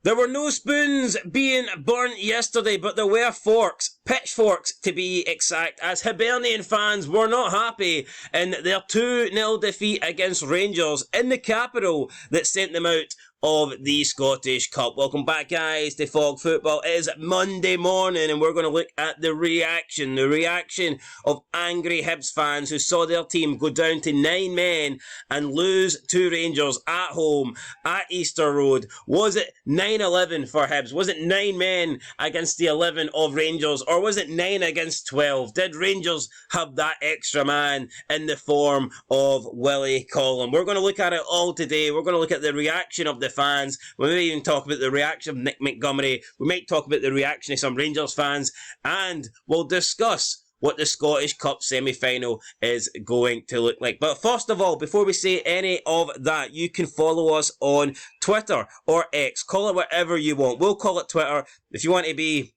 There were no spoons being burnt yesterday, but there were forks, pitchforks to be exact, as Hibernian fans were not happy in their 2-0 defeat against Rangers in the capital that sent them out of the Scottish Cup. Welcome back, guys, to Fog Football. It is Monday morning and we're going to look at the reaction of angry Hibs fans who saw their team go down to 9 men and lose to Rangers at home at Easter Road. Was it 9-11 for Hibs? Was it 9 men against the 11 of Rangers, or was it 9 against 12? Did Rangers have that extra man in the form of Willie Collum? We're going to look at it all today. We're going to look at the reaction of the fans. We may even talk about the reaction of Nick Montgomery. We might talk about the reaction of some Rangers fans, and we'll discuss what the Scottish Cup semi-final is going to look like. But first of all, before we say any of that, you can follow us on Twitter or X. Call it whatever you want. We'll call it Twitter. If you want to be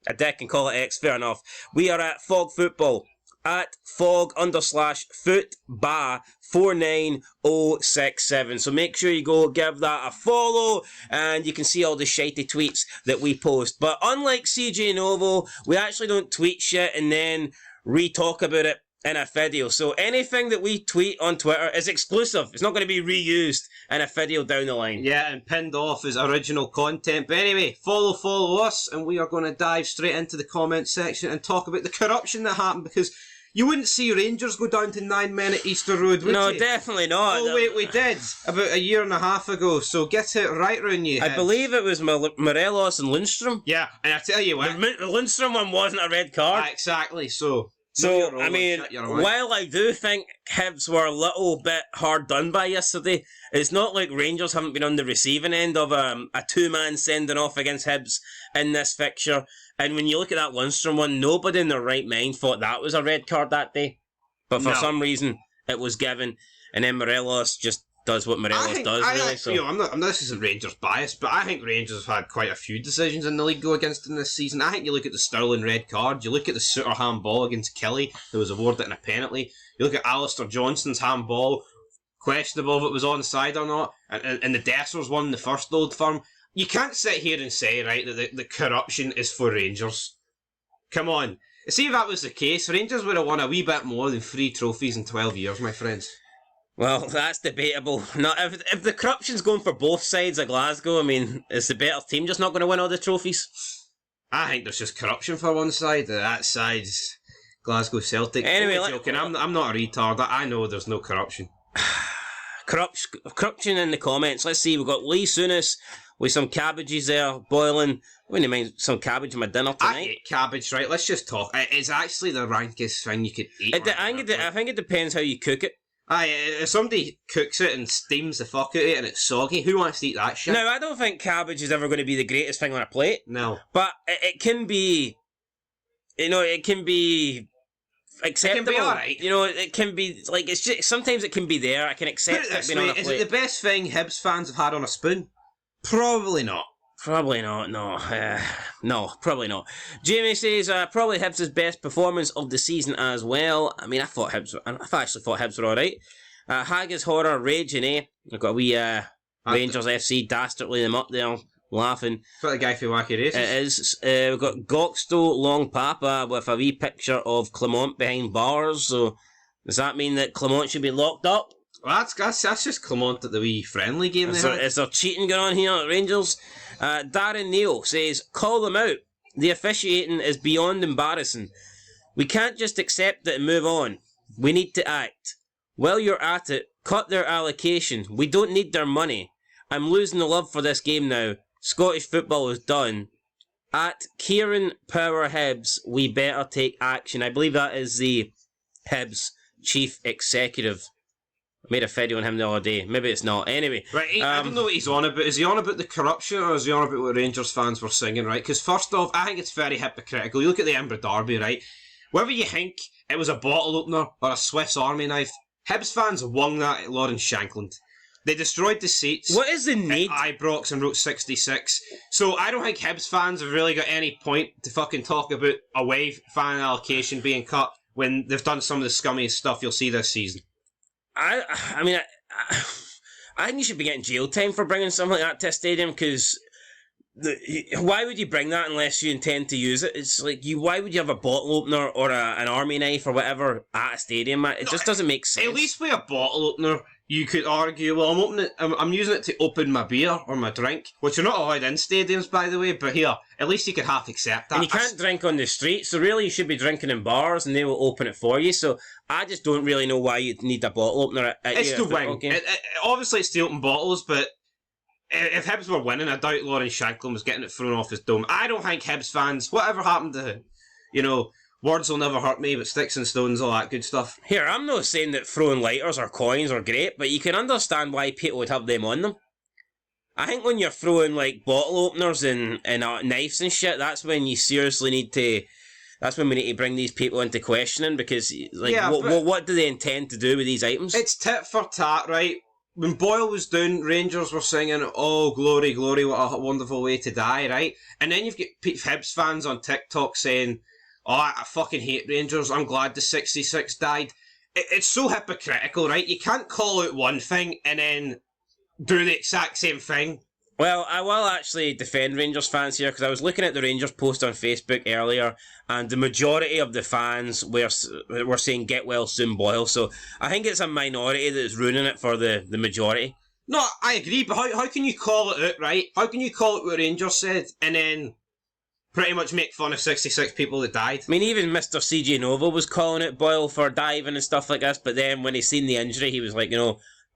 a dick and call it X, fair enough. We are at Fog Football, at fog_footba49067. So make sure you go give that a follow and you can see all the shitey tweets that we post. But unlike CJ Novo, we actually don't tweet shit and then re-talk about it in a video. So anything that we tweet on Twitter is exclusive. It's not going to be reused in a video down the line. Yeah, and pinned off as original content. But anyway, follow us, and we are going to dive straight into the comment section and talk about the corruption that happened, because you wouldn't see Rangers go down to 9 men at Easter Road, would you? No, definitely not. Oh wait, we did about a year and a half ago, so get it right round you. I believe it was Morelos and Lundstrom. Yeah, and I tell you what, the Lundstrom one wasn't a red card. Exactly, so I mean, while I do think Hibs were a little bit hard done by yesterday, it's not like Rangers haven't been on the receiving end of a 2-man sending off against Hibs in this fixture. And when you look at that Lundstrom one, nobody in their right mind thought that was a red card that day. But for some reason, it was given. And then Morelos just does what Morelos does, really. So. I'm not, this isn't Rangers bias, but I think Rangers have had quite a few decisions in the league go against them this season. I think you look at the Sterling red card, you look at the Suter handball against Kelly, who was awarded in a penalty, you look at Alistair Johnston's handball, questionable if it was onside or not, and the Dessers one, the first Old Firm. You can't sit here and say, right, that the corruption is for Rangers. Come on. See, if that was the case, Rangers would have won a wee bit more than 3 trophies in 12 years, my friends. Well, that's debatable. Not if the corruption's going for both sides of Glasgow, I mean, is the better team just not going to win all the trophies? I think there's just corruption for one side. That side's Glasgow Celtic. Anyway, joking. I'm not a retard. I know there's no corruption. Corruption in the comments. Let's see, we've got Lee Souness with some cabbages there boiling. I wouldn't mind some cabbage in my dinner tonight. I hate cabbage, right? Let's just talk. It's actually the rankest thing you could eat. I think it depends how you cook it. If somebody cooks it and steams the fuck out of it and it's soggy, who wants to eat that shit? Now, I don't think cabbage is ever going to be the greatest thing on a plate. No. But it can be, it can be acceptable. It can be alright. It can be, like, it's just, sometimes it can be there. I can accept it being on a plate. Is it the best thing Hibs fans have had on a spoon? Probably not. Probably not, no. No, probably not. Jamie says, probably Hibs' best performance of the season as well. I mean, I actually thought Hibs were alright. Haggis Horror, raging, eh? I've got a wee Rangers FC dastardly them up there, laughing. It's like the guy for Wacky Races. It is. We've got Goxto Long Papa with a wee picture of Clement behind bars, so does that mean that Clement should be locked up? Well, that's just Clement at the wee friendly game. Is there cheating going on here at Rangers? Darren Neal says, call them out. The officiating is beyond embarrassing. We can't just accept it and move on. We need to act. While you're at it, cut their allocation. We don't need their money. I'm losing the love for this game now. Scottish football is done. At Kieran Power Hibs, we better take action. I believe that is the Hibs chief executive. I made a video on him the other day. Maybe it's not. Anyway. Right, I don't know what he's on about. Is he on about the corruption, or is he on about what Rangers fans were singing, right? Because first off, I think it's very hypocritical. You look at the Ember Derby, right? Whether you think it was a bottle opener or a Swiss Army knife, Hibs fans won that at Lawrence Shankland. They destroyed the seats. What is the need? At Ibrox and Route 66. So I don't think Hibs fans have really got any point to fucking talk about away fan allocation being cut when they've done some of the scummiest stuff you'll see this season. I mean, I think you should be getting jail time for bringing something like that to a stadium, because why would you bring that unless you intend to use it? It's like why would you have a bottle opener or an army knife or whatever at a stadium? It just doesn't make sense. At least with a bottle opener, you could argue, well, I'm using it to open my beer or my drink, which are not allowed in stadiums, by the way. But here, at least you could half accept that. And you can't drink on the street, so really you should be drinking in bars, and they will open it for you. So I just don't really know why you'd need a bottle opener. It's to win. Obviously, it's to open bottles, but if Hibs were winning, I doubt Lawrence Shanklin was getting it thrown off his dome. I don't think Hibs fans, whatever happened to, words will never hurt me, but sticks and stones, all that good stuff. Here, I'm not saying that throwing lighters or coins are great, but you can understand why people would have them on them. I think when you're throwing like bottle openers and knives and shit, that's when you seriously need to. That's when we need to bring these people into questioning, because what do they intend to do with these items? It's tit for tat, right? When Boyle was down, Rangers were singing, "Oh, glory, glory, what a wonderful way to die," right? And then you've got Hibs fans on TikTok saying, "Oh, I fucking hate Rangers, I'm glad the 66 died." It's so hypocritical, right? You can't call out one thing and then do the exact same thing. Well, I will actually defend Rangers fans here, because I was looking at the Rangers post on Facebook earlier, and the majority of the fans were saying "get well soon, Boyle." So I think it's a minority that is ruining it for the majority. No, I agree, but how can you call it out, right? How can you call it what Rangers said and then pretty much make fun of 66 people that died? I mean, even Mr. CJ Nova was calling it Boyle for diving and stuff like this, but then when he seen the injury, he was like,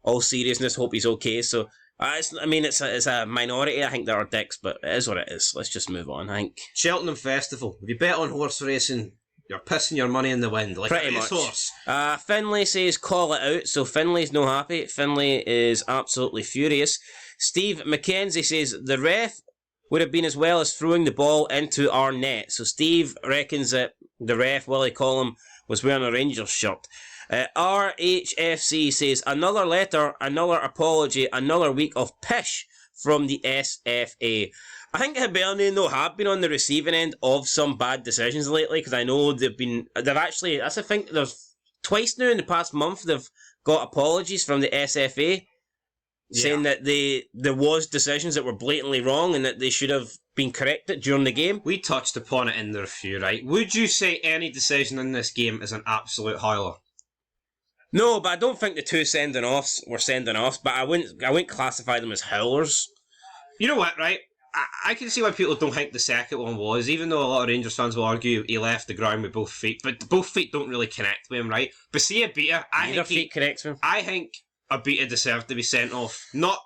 all seriousness, hope he's okay. So it's a minority. I think that are dicks, but it is what it is. Let's just move on, I think. Cheltenham Festival. If you bet on horse racing, you're pissing your money in the wind. Like pretty a much. Horse. Finlay says call it out, so Finlay's no happy. Finlay is absolutely furious. Steve McKenzie says the ref would have been as well as throwing the ball into our net. So Steve reckons that the ref, Willie Collum, was wearing a Rangers shirt. RHFC says, another letter, another apology, another week of pish from the SFA. I think Hibernian, though, have been on the receiving end of some bad decisions lately, because I know they've actually, I think there's twice now in the past month they've got apologies from the SFA, saying that there was decisions that were blatantly wrong and that they should have been corrected during the game. We touched upon it in the review, right? Would you say any decision in this game is an absolute howler? No, but I don't think the two sending offs were sending offs, but I wouldn't classify them as howlers. You know what, right? I can see why people don't think the second one was, even though a lot of Rangers fans will argue he left the ground with both feet, but both feet don't really connect with him, right? But see Abita, I think Abita deserved to be sent off. Not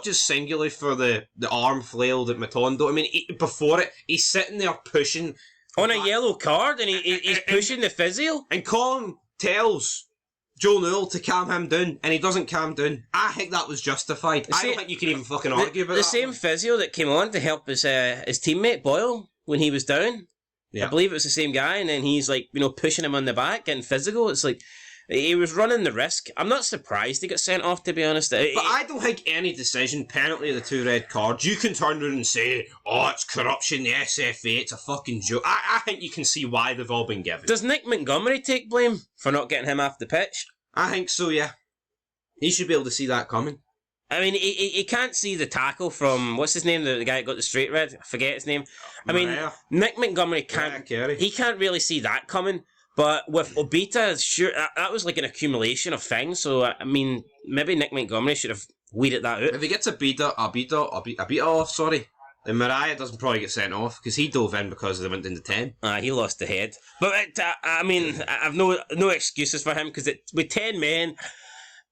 just singularly for the arm flail that Matondo. I mean, before it, he's sitting there pushing on a yellow card, and he's pushing the physio. And Colin tells Joe Newell to calm him down, and he doesn't calm down. I think that was justified. I don't think you can even fucking argue about that. The same physio that came on to help his teammate Boyle when he was down. Yeah. I believe it was the same guy, and then he's like, pushing him on the back, getting physical. It's like he was running the risk. I'm not surprised he got sent off, to be honest. But I don't think any decision, penalty of the 2 red cards, you can turn around and say, "Oh, it's corruption, the SFA, it's a fucking joke." I think you can see why they've all been given. Does Nick Montgomery take blame for not getting him off the pitch? I think so, yeah. He should be able to see that coming. I mean, he can't see the tackle from, what's his name, the guy that got the straight red? I forget his name. I mean, Nick Montgomery can't really see that coming. But with Obita, sure, that was like an accumulation of things. So, I mean, maybe Nick Montgomery should have weeded that out. If he gets Abita off, then Mariah doesn't probably get sent off, because he dove in because they went into 10. He lost the head. But, I mean, I've no excuses for him, because with 10 men,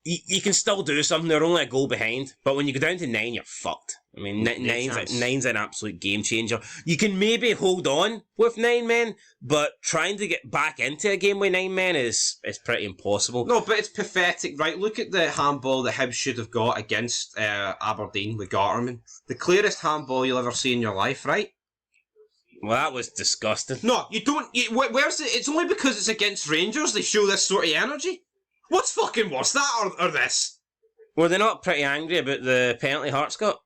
you can still do something. They're only a goal behind. But when you go down to 9, you're fucked. I mean, nine's an absolute game changer. You can maybe hold on with 9 men, but trying to get back into a game with 9 men is pretty impossible. No, but it's pathetic, right? Look at the handball that Hibs should have got against Aberdeen with Garterman. The clearest handball you'll ever see in your life, right? Well, that was disgusting. No, you don't. Where's it? It's only because it's against Rangers they show this sort of energy. What's fucking worse, that or this? Were they not pretty angry about the penalty Hearts got?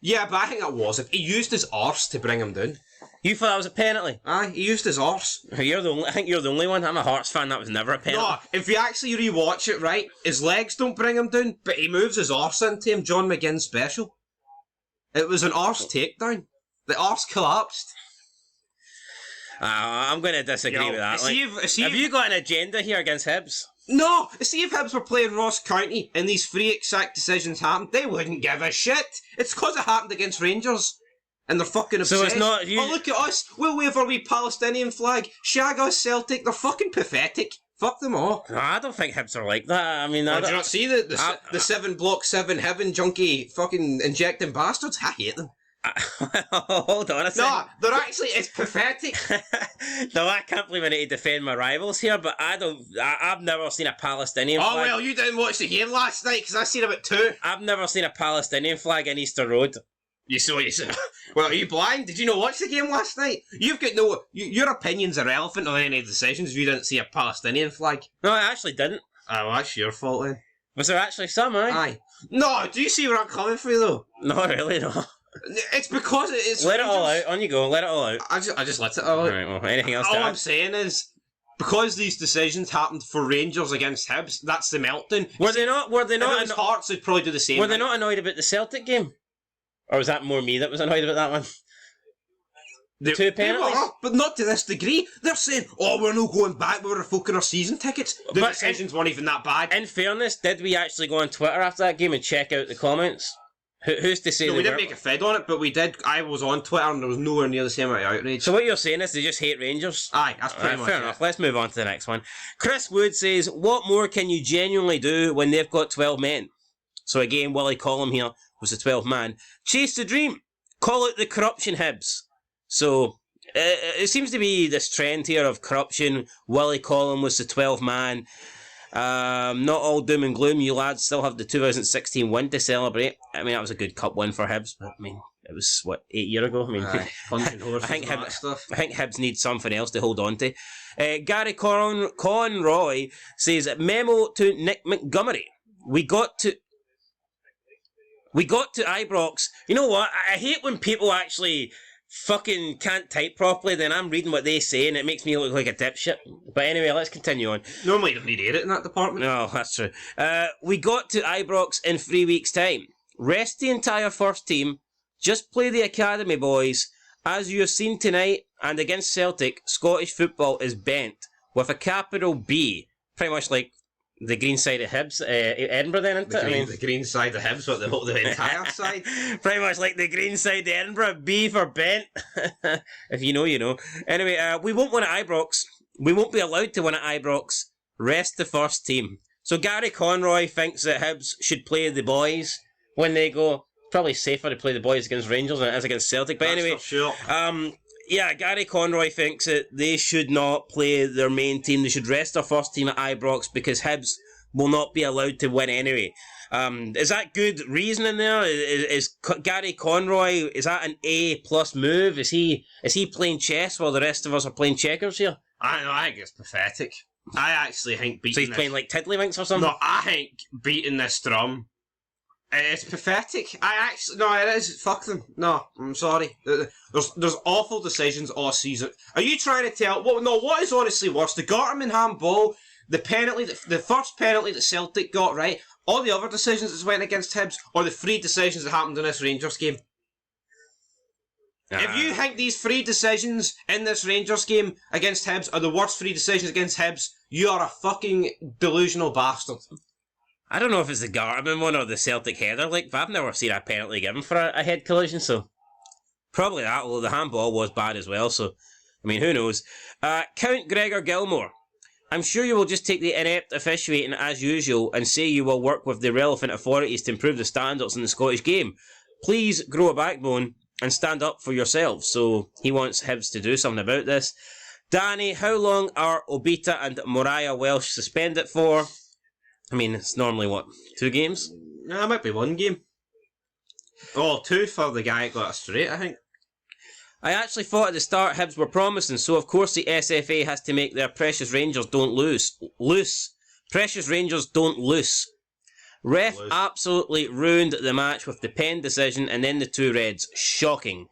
Yeah, but I think that was it. He used his arse to bring him down. You thought that was a penalty? Aye, he used his arse. I think you're the only one. I'm a Hearts fan. That was never a penalty. No, if you actually rewatch it, right, his legs don't bring him down, but he moves his arse into him. John McGinn special. It was an arse takedown. The arse collapsed. I'm going to disagree with that. Have you got an agenda here against Hibs? No! See, if Hibs were playing Ross County and these three exact decisions happened, they wouldn't give a shit. It's because it happened against Rangers. And they're fucking obsessed. So it's not... Oh, look at us. We'll wave our wee Palestinian flag. Shag us, Celtic. They're fucking pathetic. Fuck them all. No, I don't think Hibs are like that. I mean... Do you not see the 7 block 7 heaven junkie fucking injecting bastards? I hate them. Hold on a second. No, they're actually... It's pathetic. No, I can't believe I need to defend my rivals here, but I've never seen a Palestinian flag. Oh, well, you didn't watch the game last night, because I seen about 2. I've never seen a Palestinian flag in Easter Road. You saw. Well, are you blind? Did you not watch the game last night? You've got no... Your opinion's irrelevant on any decisions if you didn't see a Palestinian flag. No, I actually didn't. Oh, well, that's your fault then. Was there actually some, eh? Aye. No, do you see where I'm coming from, though? Not really, no. It's because it's... Let it all out. On you go. Let it all out. I just let it all out. Alright, well, anything else All to add? I'm saying is... Because these decisions happened for Rangers against Hibs, that's the meltdown. Were they not... If it was Hearts, they'd probably do the same. Were they not annoyed about the Celtic game? Or was that more me that was annoyed about that one? The 2 penalties? But not to this degree. They're saying, oh, we're not going back, we were revoking our season tickets. The decisions weren't even that bad. In fairness, did we actually go on Twitter after that game and check out the comments? Who's to say no, we didn't make a fed on it, but we did. I was on Twitter and there was nowhere near the same amount of outrage. So what you're saying is they just hate Rangers? Aye, that's pretty much fair enough. Let's move on to the next one. Chris Wood says, what more can you genuinely do when they've got 12 men? So again, Willie Collum here was the 12th man. Chase the dream. Call it the corruption Hibs. So it seems to be this trend here of corruption. Willie Collum was the 12th man. Not all doom and gloom. You lads still have the 2016 win to celebrate. I mean, that was a good cup win for Hibs, but I mean, it was, 8 years ago? I mean, I think Hibs need something else to hold on to. Gary Conroy says, memo to Nick Montgomery. We got to Ibrox. You know what? I hate when people actually fucking can't type properly, then I'm reading what they say and it makes me look like a dipshit. But anyway, let's continue on. Normally you don't need edit in that department. No, that's true. We got to Ibrox in 3 weeks' time. Rest the entire first team. Just play the academy boys. As you have seen tonight and against Celtic, Scottish football is bent with a capital B. Pretty much like the green side of Hibs, Edinburgh then, isn't it? The green side of Hibs, but the entire side? Pretty much like the green side of Edinburgh, B for bent. If you know, you know. Anyway, we won't win at Ibrox. We won't be allowed to win at Ibrox. Rest the first team. So Gary Conroy thinks that Hibs should play the boys when they go. Probably safer to play the boys against Rangers than it is against Celtic. But anyway, sure. Yeah, Gary Conroy thinks that they should not play their main team. They should rest their first team at Ibrox because Hibs will not be allowed to win anyway. Is that good reasoning there? Is Gary Conroy, is that an A+ move? Is he playing chess while the rest of us are playing checkers here? I think it's pathetic. I actually think beating So he's playing like Tiddlywinks or something? No, I think beating this drum, it's pathetic. It is. Fuck them. No, I'm sorry. There's awful decisions all season. Are you trying to tell? What is honestly worse? The Garterman handball, the penalty, the first penalty that Celtic got right, all the other decisions that went against Hibs, or the 3 decisions that happened in this Rangers game. If you think these 3 decisions in this Rangers game against Hibs are the worst 3 decisions against Hibs, you are a fucking delusional bastard. I don't know if it's the Garterman one or the Celtic header, but I've never seen a penalty given for a head collision, so probably that, although the handball was bad as well, so, I mean, who knows. Count Gregor Gilmore. I'm sure you will just take the inept officiating as usual and say you will work with the relevant authorities to improve the standards in the Scottish game. Please grow a backbone and stand up for yourselves. So he wants Hibs to do something about this. Danny, how long are Obita and Moriah Welsh suspended for? I mean, it's normally, 2 games? It might be 1 game. Oh, 2 for the guy who got it straight, I think. I actually thought at the start Hibs were promising, so of course the SFA has to make their precious Rangers don't lose. Precious Rangers don't lose. Ref absolutely ruined the match with the pen decision and then the 2 reds. Shocking.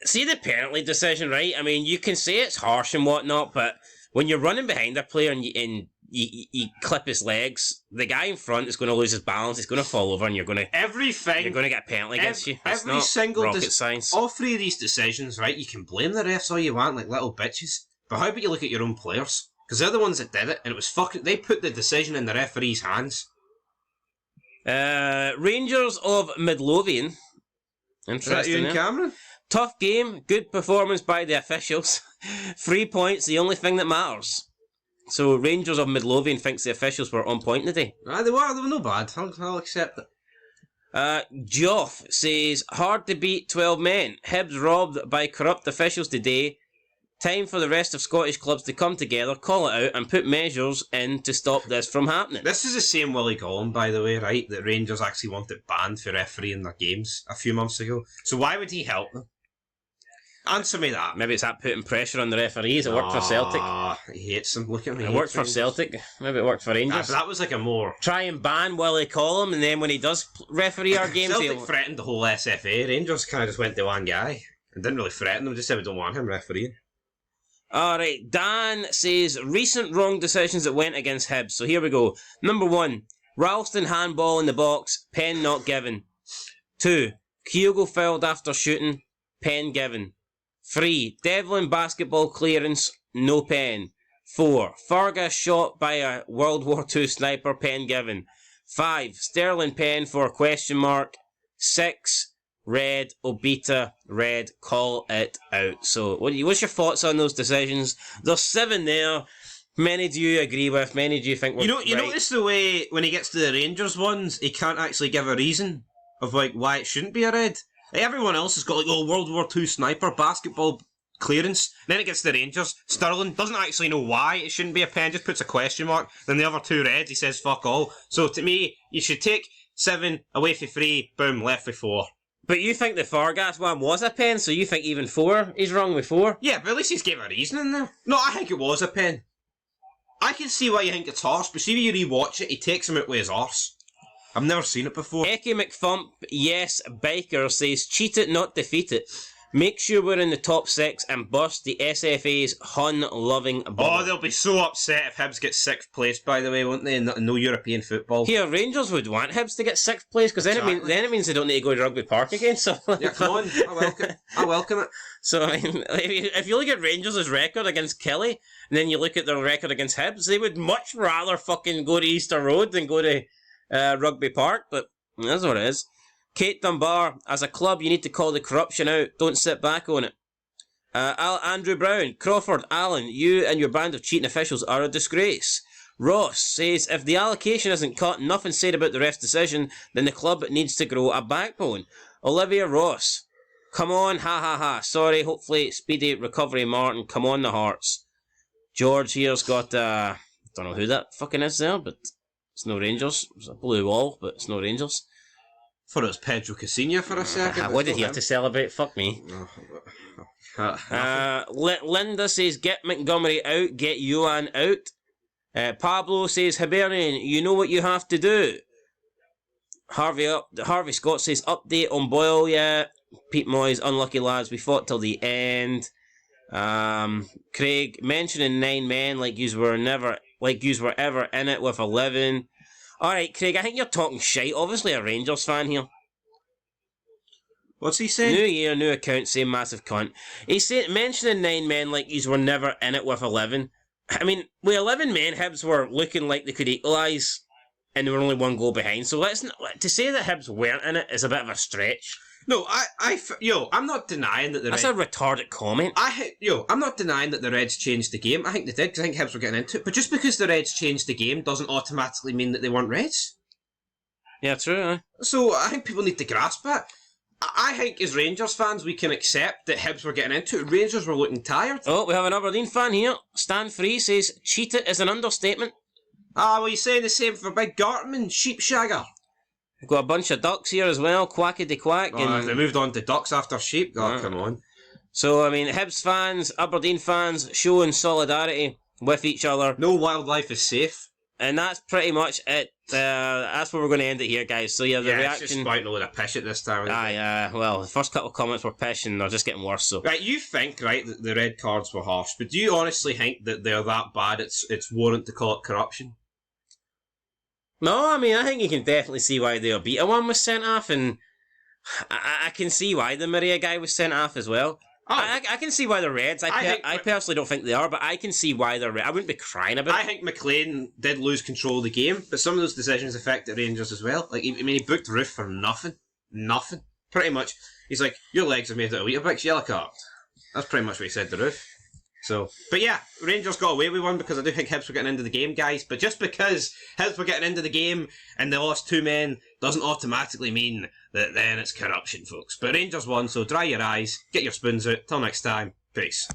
See the penalty decision, right? I mean, you can say it's harsh and whatnot, but when you're running behind a player and you clip his legs, the guy in front is going to lose his balance, he's going to fall over, and you're going to get a penalty against you. It's every not single rocket science. All three of these decisions, right? You can blame the refs all you want, like little bitches. But how about you look at your own players? Because they're the ones that did it, and it was fucking. They put the decision in the referee's hands. Rangers of Midlothian. Interesting. Is that you and Cameron? Tough game, good performance by the officials. 3 points, the only thing that matters. So Rangers of Midlothian thinks the officials were on point today. They were no bad. I'll accept it. Geoff says, hard to beat 12 men. Hibs robbed by corrupt officials today. Time for the rest of Scottish clubs to come together, call it out, and put measures in to stop this from happening. This is the same Willie Collum, by the way, right? That Rangers actually wanted banned for refereeing their games a few months ago. So why would he help them? Answer me that. Maybe it's that putting pressure on the referees. It worked for Celtic. He hates them. Look at me. It worked for Celtic. Maybe it worked for Rangers. That was like a more... Try and ban Willie Collum, and then when he does referee our games... Celtic threatened the whole SFA. Rangers kind of just went to one guy. And didn't really threaten them. Just said we don't want him refereeing. Alright, Dan says, recent wrong decisions that went against Hibs. So here we go. Number 1, Ralston handball in the box, pen not given. 2, Kyogo fouled after shooting, pen given. 3, Devlin basketball clearance, no pen. 4, Fargas shot by a World War II sniper, pen given. 5, Sterling pen for question mark. 6, red, Obita, red, call it out. So, what's your thoughts on those decisions? There's 7 there. Many do you agree with? Many do you think we're You notice the way, when he gets to the Rangers ones, he can't actually give a reason of like why it shouldn't be a red. Like, everyone else has got like, World War II sniper, basketball clearance. Then it gets to the Rangers. Sterling doesn't actually know why it shouldn't be a pen, just puts a question mark. Then the other 2 reds, he says fuck all. So to me, you should take 7, away for 3, boom, left for 4. But you think the Fargas one was a pen, so you think even 4, he's wrong with 4? Yeah, but at least he's gave a reason in there. No, I think it was a pen. I can see why you think it's harsh, but see when you rewatch it, he takes him out with his arse. I've never seen it before. Eki McThump, yes, Biker says, cheat it, not defeat it. Make sure we're in the top 6 and bust the SFA's Hun-loving bubble. Oh, they'll be so upset if Hibs get 6th place, by the way, won't they? No European football. Here, Rangers would want Hibs to get 6th place, because then it means they don't need to go to Rugby Park again. So yeah, come on, I welcome it. So, I mean, if you look at Rangers' record against Kelly, and then you look at their record against Hibs, they would much rather fucking go to Easter Road than go to Rugby Park, but that's what it is. Kate Dunbar, as a club, you need to call the corruption out. Don't sit back on it. Andrew Brown, Crawford, Allen, you and your band of cheating officials are a disgrace. Ross says, if the allocation isn't cut, nothing said about the ref's decision, then the club needs to grow a backbone. Olivia Ross, come on, ha ha ha. Sorry, hopefully speedy recovery, Martin. Come on, the Hearts. George here's got, don't know who that fucking is there, but it's no Rangers. It's a blue wall, but it's no Rangers. Thought it was Pedro Casinha for a second. What did he have to celebrate? Fuck me. Linda says, get Montgomery out, get Johan out. Pablo says, Hibernian, you know what you have to do. Harvey Scott says, update on Boyle, yeah. Pete Moyes, unlucky lads, we fought till the end. Craig, mentioning 9 men like yous were ever in it with 11. Alright, Craig, I think you're talking shite. Obviously a Rangers fan here. What's he saying? New year, new account, same massive cunt. He's saying, mentioning 9 men like yous were never in it with 11. I mean, with 11 men, Hibs were looking like they could equalise, and they were only 1 goal behind. So to say that Hibs weren't in it is a bit of a stretch. No, I'm not denying that That's a retarded comment. I'm not denying that the Reds changed the game. I think they did, because I think Hibs were getting into it. But just because the Reds changed the game doesn't automatically mean that they weren't Reds. Yeah, true, eh? So I think people need to grasp it. I think as Rangers fans, we can accept that Hibs were getting into it. Rangers were looking tired. Oh, we have an Aberdeen fan here. Stan Free says, cheat it is an understatement. Ah, well, you're saying the same for Big Gartman, Sheepshagger. We've got a bunch of ducks here as well, quackity-quack. They moved on to ducks after sheep. Oh, come on. So, I mean, Hibs fans, Aberdeen fans, showing solidarity with each other. No wildlife is safe. And that's pretty much it that's where we're going to end it here, guys. So yeah, the It's reaction. just spouting a load of pish at this time. Well, the first couple of comments were pish and they're just getting worse. So right, you think that the red cards were harsh, but do you honestly think that they're that bad? It's warrant to call it corruption. No, I mean, I think you can definitely see why the Obita one was sent off, and I can see why the Maria guy was sent off as well. Oh. I can see why they're reds. I personally don't think they are, but I can see why they're red. I wouldn't be crying about it. I think McLean did lose control of the game, but some of those decisions affected Rangers as well. Like, he booked Roof for nothing. Nothing. Pretty much. He's like, your legs are made out of Weetabix, yellow card. That's pretty much what he said to Roof. So, but yeah, Rangers got away with one because I do think Hibs were getting into the game, guys. But just because Hibs were getting into the game and they lost 2 men doesn't automatically mean that then it's corruption, folks. But Rangers won, so dry your eyes, get your spoons out. Till next time, peace.